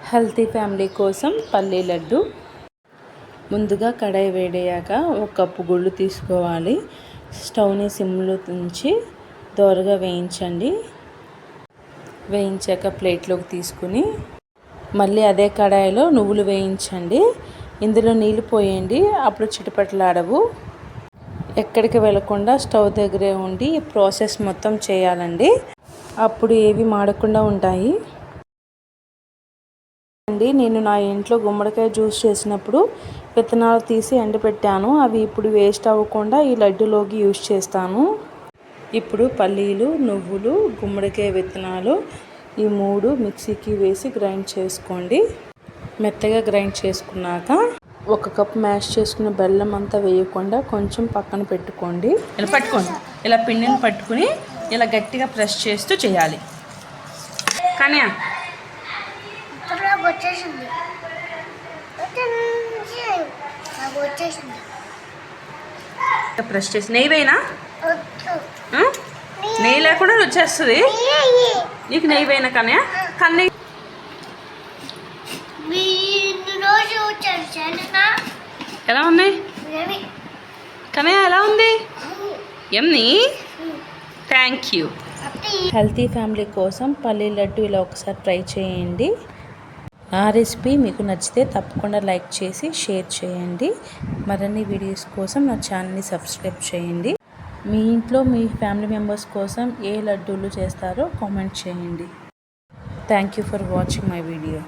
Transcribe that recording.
Healthy family కోసం పల్లీ లడ్డు. ముందుగా కడాయి వేడయ్యాక 1 కప్పు గుళ్ళు తీసుకోవాలి. స్టవ్ని సిమ్లో ఉంచి దోరగా వేయించండి. వేయించాక ప్లేట్లోకి తీసుకుని మళ్ళీ అదే కడాయిలో నువ్వులు వేయించండి. ఇందులో నీళ్ళు పోయండి. అప్పుడు చిటపటలాడవు. ఎక్కడికి వెళ్ళకుండా స్టవ్ దగ్గరే ఉండి ఈ ప్రాసెస్ మొత్తం చేయాలండి. అప్పుడు ఏవి మాడకుండా ఉంటాయి. నేను నా ఇంట్లో గుమ్మడికాయ జ్యూస్ చేసినప్పుడు విత్తనాలు తీసి ఎండబెట్టాను. అవి ఇప్పుడు వేస్ట్ అవ్వకుండా ఈ లడ్డులోకి యూజ్ చేస్తాను. ఇప్పుడు పల్లీలు, నువ్వులు, గుమ్మడికాయ విత్తనాలు ఈ 3 మిక్సీకి వేసి గ్రైండ్ చేసుకోండి. మెత్తగా గ్రైండ్ చేసుకున్నాక 1 కప్ మ్యాష్ చేసుకున్న బెల్లం అంతా వేయకుండా కొంచెం పక్కన పెట్టుకోండి. ఇలా పట్టుకోండి. ఇలా పిండిని పట్టుకుని ఇలా గట్టిగా ప్రెస్ చేస్తూ చేయాలి. కానీ ప్రెస్ చేసి నెయ్యి వేయినా, నెయ్యి లేకుండా వచ్చేస్తుంది. నీకు నెయ్యి వేయినా కానీ ఎలా ఉన్నాయి కానీ ఎలా ఉంది ఎమ్ని. Thank you. హెల్తీ ఫ్యామిలీ కోసం పల్లీ లడ్డు ఇలా ఒకసారి ట్రై చేయండి. నా రెసిపీ మీకు నచ్చితే తప్పకుండా లైక్ చేసి షేర్ చేయండి. మరిన్ని వీడియోస్ కోసం నా ఛానల్ని సబ్స్క్రైబ్ చేయండి. మీ ఇంట్లో మీ ఫ్యామిలీ మెంబర్స్ కోసం ఏ లడ్డూలు చేస్తారో కామెంట్ చేయండి. Thank you for watching my video.